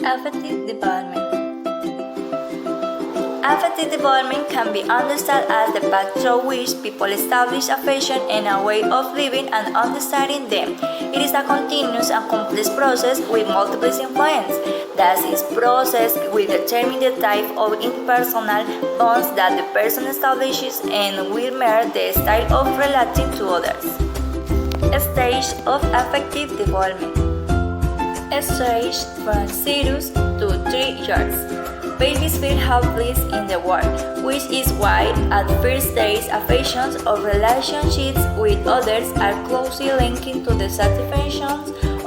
Affective development. Affective development can be understood as the path through which people establish affection and a way of living and understanding them. It is a continuous and complex process with multiple influences. Thus, this process will determine the type of interpersonal bonds that the person establishes and will mirror the style of relating to others. Stage of affective development. Stage from 0 to 3 years. Babies feel helpless in the world, which is why at first stage affections or relationships with others are closely linked to the satisfaction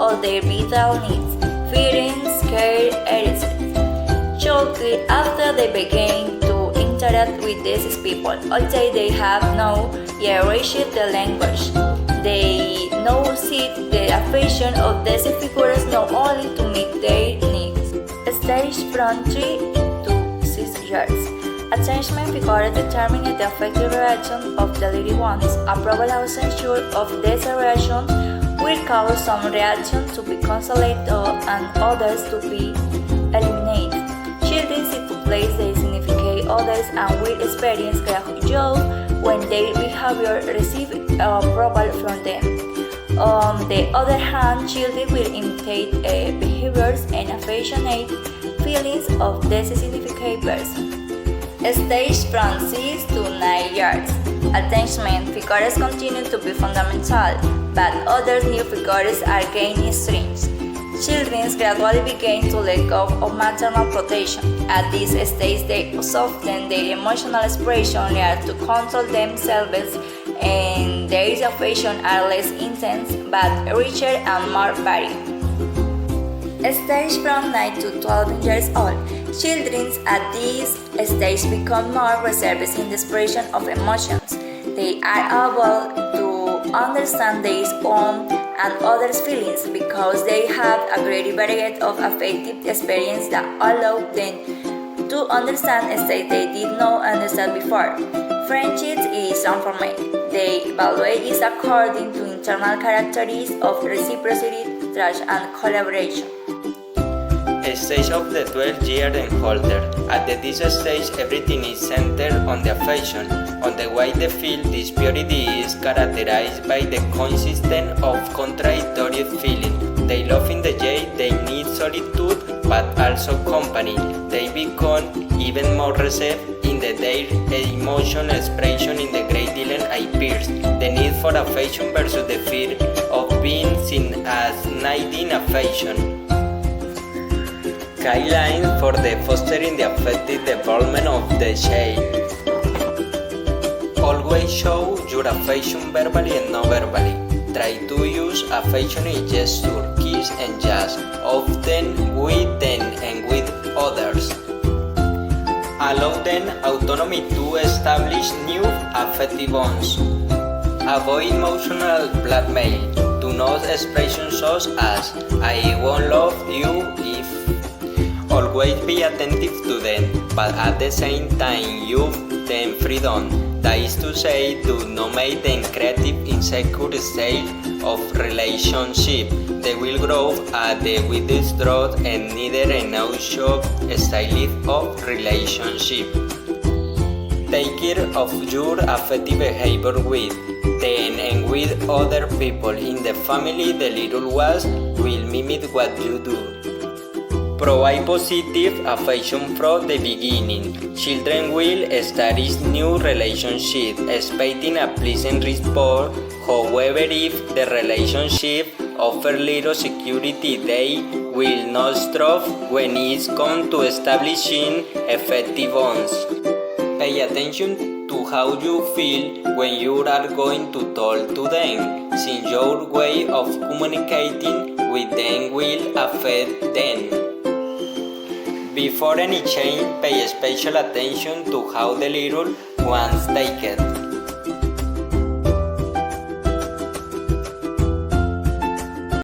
of their vital needs, feelings, care, etc. Shortly after they begin to interact with these people, although they have not yet reached the language, they now seek the affection of these figures not only to meet their needs. Stage from 3 to 6 years. Attachment figures determine the affective reaction of the little ones. Approval or censure of these reactions will cause some reactions to be consolidated and others to be eliminated. Children seek to place they significant others and will experience great joy when their behavior receives approval from them. On the other hand, children will imitate behaviors and affectionate feelings of this significant person. Stage from 6 to 9 years. Attachment figures continue to be fundamental, but other new figures are gaining strength. Children gradually begin to let go of maternal protection. At this stage, they soften their emotional expression, learn to control themselves, and their affection are less intense but richer and more varied. Stage from 9 to 12 years old. Children at this stage become more reserved in the expression of emotions. They are able to understand their own and others' feelings because they have a great variety of affective experience that allow them to understand states they did not understand before. Friendship is transformed. The evaluate is according to internal characteristics of reciprocity, trust, and collaboration. Stage of the 12 year and older. At this stage, everything is centered on the affection, on the way they feel. This purity is characterized by the consistent of contradictory feeling. They love in the day, they need solitude, but also company. They become even more reserved in their emotional expression in the great deal appears. The need for affection versus the fear of being seen as needing affection. Guidelines for the fostering the affective development of the child. Always show your affection verbally and non-verbally. Try to use affectionate gesture, kiss and just, often with them and with others. Allow them autonomy to establish new affective bonds. Avoid emotional blackmail. Do not expressions such as "I won't love you if." Always be attentive to them, but at the same time give them freedom. That is to say, do not make them creative insecure state of relationship. They will grow at the withdrawn and neither a no-shock style of relationship. Take care of your affective behavior with them and with other people in the family. The little ones will mimic what you do. Provide positive affection from the beginning. Children will establish new relationships, expecting a pleasant response. However, if the relationship offers little security, they will not strive when it comes to establishing effective bonds. Pay attention to how you feel when you are going to talk to them, since your way of communicating with them will affect them. Before any change, pay special attention to how the little ones take it.